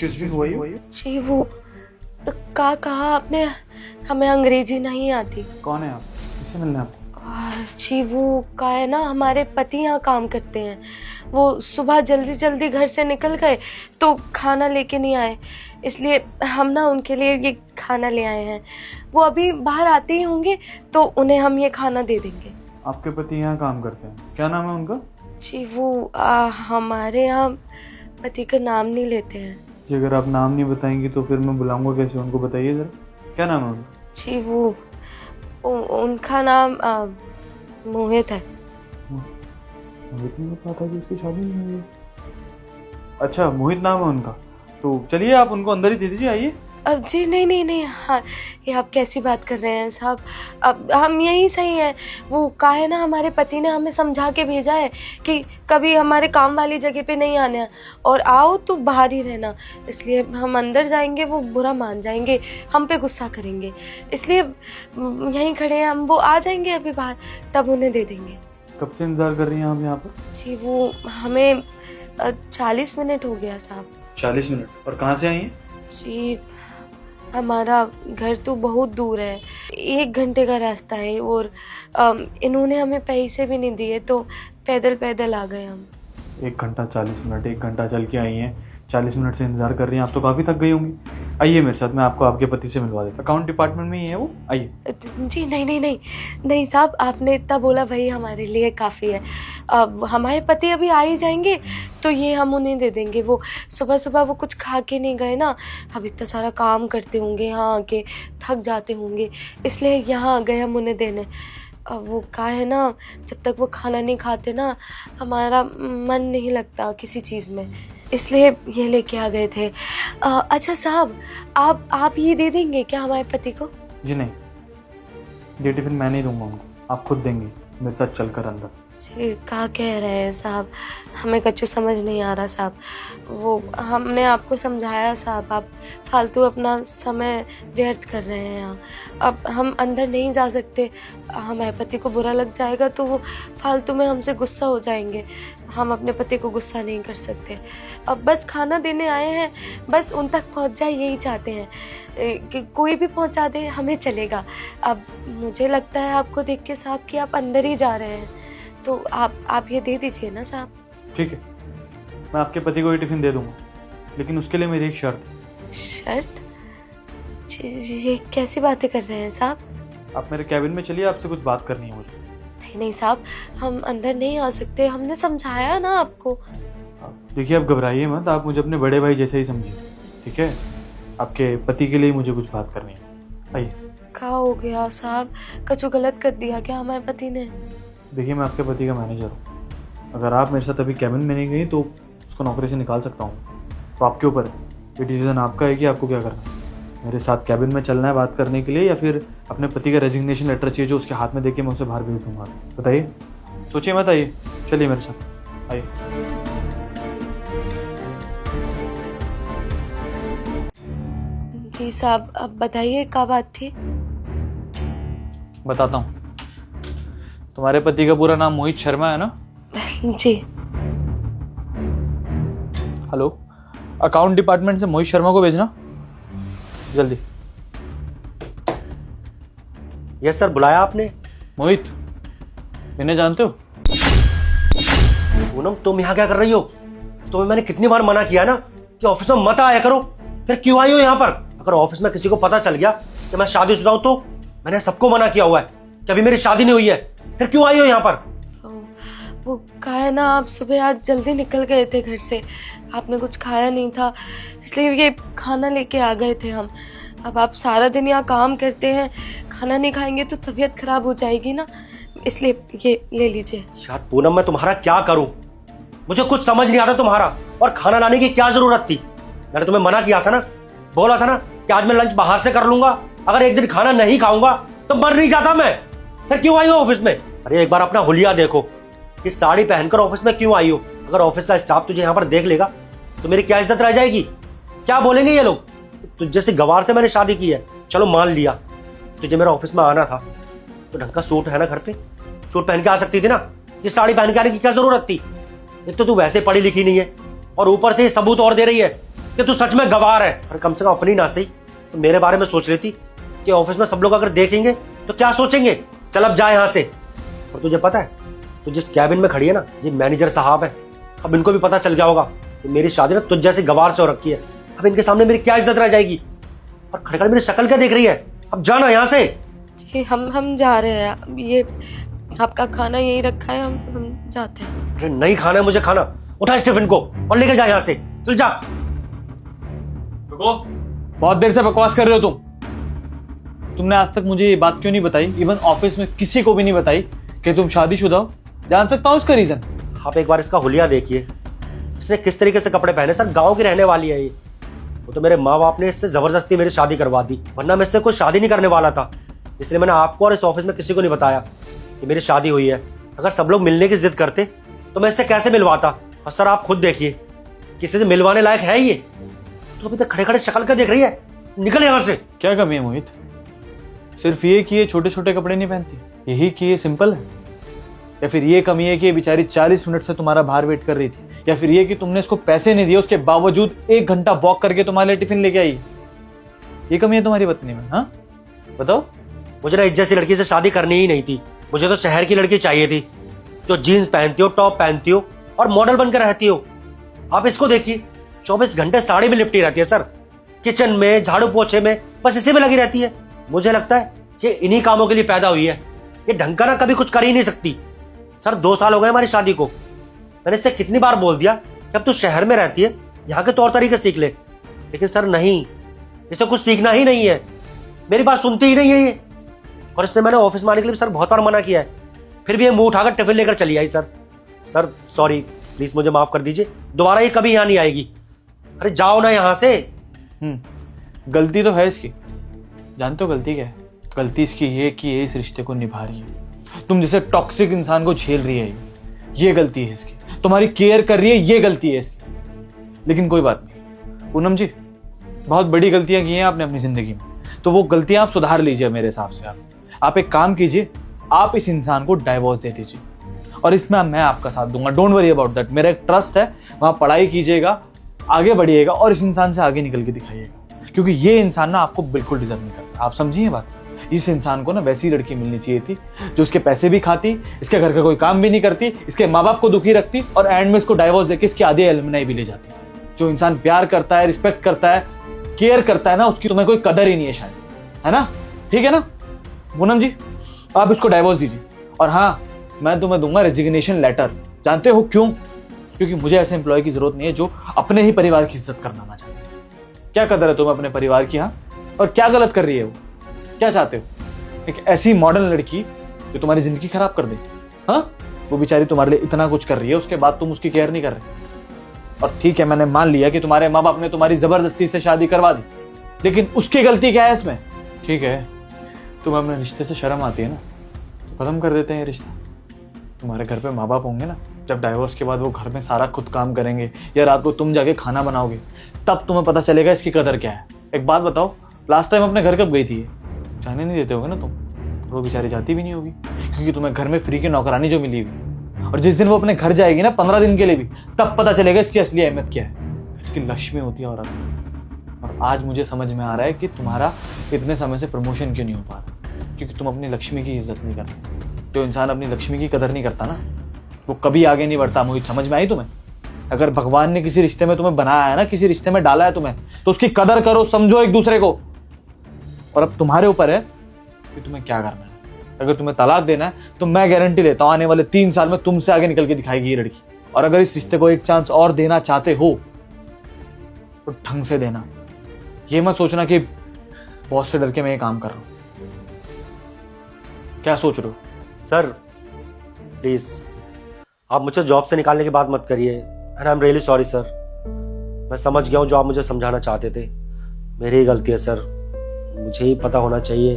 Excuse me, हुआ you? जी वो कहा आपने, हमें अंग्रेजी नहीं आती। कौन है आप? किससे मिलना है आपको? जी वो का है ना, हमारे पति यहाँ काम करते हैं। वो सुबह जल्दी जल्दी घर से निकल गए तो खाना लेके नहीं आए, इसलिए हम ना उनके लिए ये खाना ले आए हैं। वो अभी बाहर आते ही होंगे तो उन्हें हम ये खाना दे देंगे। आपके पति यहाँ काम करते हैं, क्या नाम है उनका? जी वो हमारे यहाँ पति का नाम नहीं लेते हैं। जी अगर आप नाम नहीं बताएंगी तो फिर मैं बुलाऊंगा कैसे उनको, बताइए जरा, क्या नाम है उनका? जी वो उनका नाम मोहित है। मोहित ने कहा था कि उसकी शादी नहीं हुई है। अच्छा मोहित नाम है उनका, तो चलिए आप उनको अंदर ही दे दीजिए, आइए। अब जी नहीं हाँ, ये आप कैसी बात कर रहे हैं साहब? अब हम यही सही हैं। वो कहा है ना, हमारे पति ने हमें समझा के भेजा है कि कभी हमारे काम वाली जगह पे नहीं आना और आओ तो बाहर ही रहना, इसलिए हम अंदर जाएंगे वो बुरा मान जाएंगे, हम पे गुस्सा करेंगे, इसलिए यहीं खड़े हैं हम। वो आ जाएंगे अभी बाहर, तब उन्हें दे देंगे। कब से इंतजार कर रही हैं आप यहाँ पर? जी वो हमें 40 मिनट हो गया साहब। 40 मिनट? और कहाँ से आई हैं? जी हमारा घर तो बहुत दूर है, 1 घंटे का रास्ता है, और इन्होंने हमें पैसे भी नहीं दिए तो पैदल पैदल आ गए हम। 1 घंटा 40 मिनट, 1 घंटा चल के आई हैं, 40 मिनट से इंतजार कर रही हैं, आप तो काफ़ी थक गई होंगी। आइए मेरे साथ, मैं आपको आपके पति से मिलवा देता हूँ, अकाउंट डिपार्टमेंट में ही है वो, आइए। जी नहीं साहब, आपने इतना बोला वही हमारे लिए काफ़ी है। हमारे पति अभी आ ही जाएंगे तो ये हम उन्हें दे देंगे। वो सुबह सुबह वो कुछ खा के नहीं गए ना, अब इतना सारा काम करते होंगे, यहाँ आके थक जाते होंगे, इसलिए यहाँ आ गए हम उन्हें देने। अब वो कहा है ना, जब तक वो खाना नहीं खाते ना हमारा मन नहीं लगता किसी चीज़ में, इसलिए ये लेके आ गए थे। अच्छा साहब, आप ये दे देंगे क्या हमारे पति को? जी नहीं, ये टिफिन मैं नहीं दूंगा उनको, आप खुद देंगे मेरे साथ चलकर अंदर। जी क्या कह रहे हैं साहब, हमें कच्चू समझ नहीं आ रहा साहब। वो हमने आपको समझाया साहब, आप फालतू अपना समय व्यर्थ कर रहे हैं यहाँ। अब हम अंदर नहीं जा सकते, हमारे पति को बुरा लग जाएगा तो वो फालतू में हमसे गुस्सा हो जाएंगे, हम अपने पति को गुस्सा नहीं कर सकते। अब बस खाना देने आए हैं, बस उन तक पहुँच जाए यही चाहते हैं, कि कोई भी पहुँचा दे हमें चलेगा। अब मुझे लगता है आपको देख के साहब कि आप अंदर ही जा रहे हैं, तो आप ये दे दीजिए ना साहब। ठीक है, मैं आपके पति को ये टिफिन दे दूंगा, लेकिन उसके लिए मेरी एक शर्त है। शर्त? ये कैसी बातें कर रहे हैं साहब? आप मेरे कैबिन में चलिए, आपसे कुछ बात करनी है मुझे। नहीं साहब, हम अंदर नहीं आ सकते, हमने समझाया ना आपको। देखिए आप घबराइए मत, आप मुझे अपने बड़े भाई जैसे ही समझिए, ठीक है? आपके पति के लिए मुझे कुछ बात करनी है, आइए। क्या हो गया साहब, कुछ गलत कर दिया क्या हमारे पति ने? देखिए मैं आपके पति का मैनेजर हूँ, अगर आप मेरे साथ अभी कैबिन में नहीं गई तो उसको नौकरी से निकाल सकता हूँ, तो आपके ऊपर है, ये डिसीजन आपका है कि आपको क्या करना है। मेरे साथ कैबिन में चलना है बात करने के लिए, या फिर अपने पति का रेजिग्नेशन लेटर चाहिए जो उसके हाथ में देके मैं उसे बाहर भेज दूँगा, बताइए, सोचिए मत, आइए चलिए मेरे साथ, आइए। जी साहब, अब बताइए क्या बात थी? बताता हूँ, तुम्हारे पति का पूरा नाम मोहित शर्मा है ना? जी। हेलो, अकाउंट डिपार्टमेंट से मोहित शर्मा को भेजना जल्दी। यस सर, बुलाया आपने? मोहित, इन्हें जानते हो? पूनम, तुम यहाँ क्या कर रही हो? तुम्हें मैंने कितनी बार मना किया ना कि ऑफिस में मत आया करो, फिर क्यों आई हो यहाँ पर? अगर ऑफिस में किसी को पता चल गया कि मैं शादीशुदा हूं तो? मैंने सबको मना किया हुआ है कि अभी मेरी शादी नहीं हुई है, फिर क्यों आई हो यहाँ पर? वो कहा है ना, आप सुबह आज जल्दी निकल गए थे घर से, आपने कुछ खाया नहीं था, इसलिए ये खाना लेके आ गए थे हम। अब आप सारा दिन यहाँ काम करते हैं, खाना नहीं खाएंगे तो तबीयत खराब हो जाएगी ना, इसलिए ये ले लीजिए। यार पूनम, मैं तुम्हारा क्या करूं? मुझे कुछ समझ नहीं आता तुम्हारा, और खाना लाने की क्या जरूरत थी? मैंने तुम्हें मना किया था ना, बोला था ना कि आज मैं लंच बाहर से कर लूंगा, अगर एक दिन खाना नहीं खाऊंगा तो मर नहीं जाता मैं, फिर क्यों आई हो ऑफिस में? अरे एक बार अपना हुलिया देखो, इस साड़ी पहनकर ऑफिस में क्यों आई हो? अगर ऑफिस का स्टाफ तुझे यहाँ पर देख लेगा तो मेरी क्या इज्जत रह जाएगी? क्या बोलेंगे ये लोग? तुझ जैसे गवार से मैंने शादी की है, चलो मान लिया, तुझे मेरा ऑफिस में आना था तो ढंग का सूट है ना घर पे, सूट पहन के आ सकती थी ना, ये साड़ी पहन के आने की क्या जरूरत थी? एक तो तू वैसे पढ़ी लिखी नहीं है और ऊपर से ये सबूत और दे रही है कि तू सच में गवार है। और कम से कम अपनी ना सही तो मेरे बारे में सोच लेती कि ऑफिस में सब लोग अगर देखेंगे तो क्या सोचेंगे। चल अब जा यहाँ से। और तुझे पता है तू जिस कैबिन में खड़ी है ना, ये मैनेजर साहब है। अब इनको भी पता चल गया होगा कि मेरी शादी ना तुझ जैसे गवार से हो रखी है। अब इनके सामने मेरी क्या इज्जत रह जाएगी। और खड़े खड़े मेरी शक्ल क्या देख रही है। अब जाना यहाँ से। जी हम जा रहे हैं। अब ये आपका खाना यही रखा है, हम जाते हैं। अरे नहीं खाना है मुझे खाना। उठा इस टिफिन को और लेकर जा यहाँ से। चल जा। रुको, बहुत देर से बकवास कर रहे हो तुमने आज तक मुझे ये बात क्यों नहीं बताई, इवन ऑफिस में किसी को भी नहीं बताई कि तुम शादीशुदा हो? जान सकता हूँ इसका रीजन? आप एक बार इसका हुलिया देखिए, इसने किस तरीके से कपड़े पहने। सर गांव की रहने वाली है ये। वो तो मेरे माँ बाप ने इससे जबरदस्ती मेरी शादी करवा दी, वरना मैं इससे कोई शादी नहीं करने वाला था। इसलिए मैंने आपको और इस ऑफिस में किसी को नहीं बताया कि मेरी शादी हुई है। अगर सब लोग मिलने की जिद करते तो मैं इससे कैसे मिलवाता। और सर आप खुद देखिए, किसी से मिलवाने लायक है ये? तो अभी तक खड़े खड़े शक्ल क्या देख रही है। निकल यहाँ से। क्या कमी है मोहित? सिर्फ ये कि ये छोटे छोटे कपड़े नहीं पहनती, यही कि ये सिंपल है? या फिर ये कमी है कि ये बेचारी 40 मिनट से तुम्हारा बाहर वेट कर रही थी? या फिर ये कि तुमने इसको पैसे नहीं दिए उसके बावजूद 1 घंटा वॉक करके तुम्हारे लिए टिफिन लेके आई? ये कमी है तुम्हारी पत्नी में? हाँ बताओ। मुझे ना इस जैसी लड़की से शादी करनी ही नहीं थी। मुझे तो शहर की लड़की चाहिए थी जो जीन्स पहनती हो, टॉप पहनती हो और मॉडल बनकर रहती हो। आप इसको देखिए, 24 घंटे साड़ी में लिपटी रहती है सर। किचन में, झाड़ू पोछे में, बस इसी में लगी रहती है। मुझे लगता है ये इन्हीं कामों के लिए पैदा हुई है। ये ढंग का ना कभी कुछ कर ही नहीं सकती। सर 2 साल हो गए हमारी शादी को। मैंने इससे कितनी बार बोल दिया कि अब तू शहर में रहती है, यहाँ के तौर तरीके सीख ले। लेकिन सर नहीं, इसे कुछ सीखना ही नहीं है। मेरी बात सुनती ही नहीं है ये। और इससे मैंने ऑफिस में आने के लिए सर बहुत बार मना किया है, फिर भी ये मुंह उठाकर टिफिन लेकर चली आई। सर सॉरी, प्लीज मुझे माफ कर दीजिए। दोबारा ये कभी यहाँ नहीं आएगी। अरे जाओ ना यहाँ से। गलती तो है इसकी। जानते हो गलती क्या है? गलती इसकी ये कि ये इस रिश्ते को निभा रही है। तुम जैसे टॉक्सिक इंसान को झेल रही है, ये गलती है इसकी। तुम्हारी केयर कर रही है, ये गलती है इसकी। लेकिन कोई बात नहीं पूनम जी, बहुत बड़ी गलतियां की हैं आपने अपनी जिंदगी में, तो वो गलतियां आप सुधार लीजिए। मेरे हिसाब से आप एक काम कीजिए, आप इस इंसान को डाइवोर्स दे दीजिए और इसमें मैं आपका साथ दूंगा। Don't worry about that. मेरा एक ट्रस्ट है, वहां पढ़ाई कीजिएगा, आगे बढ़िएगा और इस इंसान से आगे निकल के दिखाइएगा, क्योंकि ये इंसान ना आपको बिल्कुल डिजर्व नहीं करता। आप समझिए बात। इस इंसान को ना वैसी लड़की मिलनी चाहिए थी जो इसके पैसे भी खाती, इसके घर का कोई काम भी नहीं करती, इसके माँ बाप को दुखी रखती और एंड में इसको डाइवोर्स देके इसकी आधी एलुमनाई भी ले जाती। जो इंसान प्यार करता है, रिस्पेक्ट करता है, केयर करता है ना, उसकी तुम्हें कोई कदर ही नहीं है शायद, है ना? ठीक है ना पूनम जी? आप इसको डाइवोर्स दीजिए। और हाँ, मैं तुम्हें दूंगा रेजिग्नेशन लेटर। जानते हो क्यों? क्योंकि मुझे ऐसे एम्प्लॉय की जरूरत नहीं है जो अपने ही परिवार की इज्जत करना ना चाहते। क्या कदर है तुम्हें अपने परिवार की? हाँ, और क्या गलत कर रही है वो? क्या चाहते हो? एक ऐसी मॉडर्न लड़की जो तुम्हारी जिंदगी खराब कर दे? हाँ, वो बेचारी तुम्हारे लिए इतना कुछ कर रही है, उसके बाद तुम उसकी केयर नहीं कर रहे। और ठीक है, मैंने मान लिया कि तुम्हारे माँ बाप ने तुम्हारी जबरदस्ती से शादी करवा दी, लेकिन उसकी गलती क्या है इसमें? ठीक है, तुम्हें अपने रिश्ते से शर्म आती है ना, तो खत्म कर देते हैं ये रिश्ता। तुम्हारे घर पे माँ बाप होंगे ना, जब डाइवोर्स के बाद वो घर में सारा खुद काम करेंगे या रात को तुम जाके खाना बनाओगे, तब तुम्हें पता चलेगा इसकी कदर क्या है। एक बात बताओ, लास्ट टाइम अपने घर कब गई थी? जाने नहीं देते होगे ना तुम। वो बेचारी जाती भी नहीं होगी क्योंकि तुम्हें घर में फ्री की नौकरानी जो मिली हुई। और जिस दिन वो अपने घर जाएगी ना 15 दिन के लिए भी, तब पता चलेगा इसकी असली अहमियत क्या है। इसकी लक्ष्मी होती है औरत। और आज मुझे समझ में आ रहा है कि तुम्हारा इतने समय से प्रमोशन क्यों नहीं हो पा रहा, क्योंकि तुम अपनी लक्ष्मी की इज्जत नहीं कर रहे। जो इंसान अपनी लक्ष्मी की कदर नहीं करता ना, वो कभी आगे नहीं बढ़ता। मोहित, समझ में आई तुम्हें? अगर भगवान ने किसी रिश्ते में तुम्हें बनाया है ना, किसी रिश्ते में डाला है तुम्हें, तो उसकी कदर करो, समझो एक दूसरे को। और अब तुम्हारे ऊपर है कि तुम्हें क्या करना है। अगर तुम्हें तलाक देना है तो मैं गारंटी लेता हूं आने वाले 3 साल में तुमसे आगे निकल के दिखाएगी ये लड़की। और अगर इस रिश्ते को एक चांस और देना चाहते हो तो ढंग से देना। ये मत सोचना कि बॉस से डर के मैं ये काम कर रहा हूं। क्या सोच रहे हो? सर प्लीज आप मुझे जॉब से निकालने की बात मत करिए। And I am really sorry sir. मैं समझ गया हूँ जो आप मुझे समझाना चाहते थे। मेरी ही गलती है सर। मुझे ही पता होना चाहिए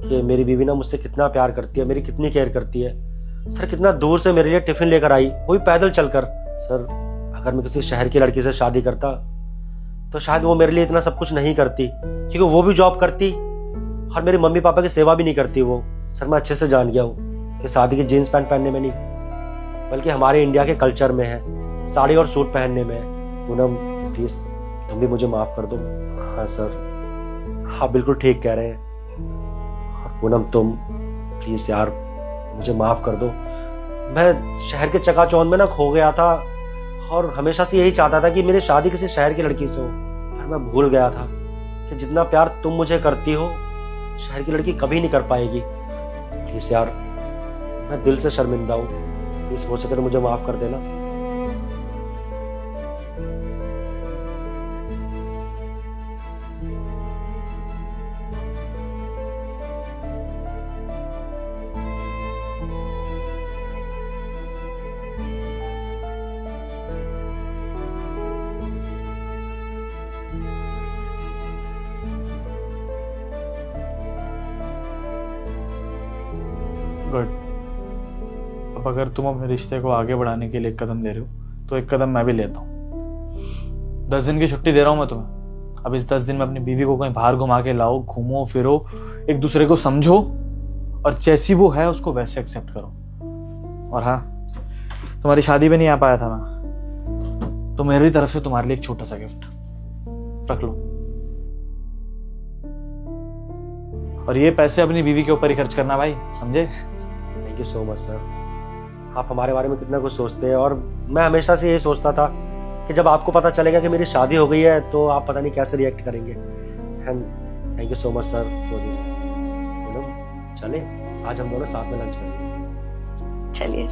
कि मेरी बीवी ना मुझसे कितना प्यार करती है, मेरी कितनी केयर करती है। सर कितना दूर से मेरे लिए टिफिन लेकर आई, वो भी पैदल चलकर। सर अगर मैं किसी शहर की लड़की से शादी करता तो शायद वो मेरे लिए इतना सब कुछ नहीं करती, क्योंकि वो भी जॉब करती और मेरे मम्मी पापा की सेवा भी नहीं करती वो। सर मैं अच्छे से जान गया हूँ कि शादी की जीन्स पैंट पहनने में नहीं, बल्कि हमारे इंडिया के कल्चर में है, साड़ी और सूट पहनने में है। पूनम प्लीज तुम भी मुझे माफ कर दो। हाँ सर, आप बिल्कुल ठीक कह रहे हैं। और पूनम तुम प्लीज यार मुझे माफ कर दो। मैं शहर के चकाचौंध में ना खो गया था और हमेशा से यही चाहता था कि मेरी शादी किसी शहर की लड़की से हो, पर मैं भूल गया था कि जितना प्यार तुम मुझे करती हो शहर की लड़की कभी नहीं कर पाएगी। प्लीज यार मैं दिल से शर्मिंदा हूँ, प्लीज हो सके तो मुझे माफ कर देना। गुड। अब अगर तुम अपने रिश्ते को आगे बढ़ाने के लिए एक कदम ले रहे हो तो एक कदम मैं भी लेता हूँ। 10 दिन की छुट्टी दे रहा हूँ मैं तुम्हें। अब इस 10 दिन में अपनी बीवी को कहीं बाहर घुमा के लाओ, घूमो फिरो, एक दूसरे को समझो और जैसी वो है उसको वैसे एक्सेप्ट करो। और हाँ, तुम्हारी शादी में नहीं आ पाया था मैं, तो मेरी तरफ से तुम्हारे लिए एक छोटा सा गिफ्ट रख लो। और ये पैसे अपनी बीवी के ऊपर ही खर्च करना भाई, समझे? Thank you so much sir. आप हमारे बारे में कितना कुछ सोचते हैं और मैं हमेशा से यही सोचता था कि जब आपको पता चलेगा कि मेरी शादी हो गई है तो आप पता नहीं कैसे रिएक्ट करेंगे। And thank you so much sir for this. चले आज हम दोनों साथ में लंच करेंगे। चलिए।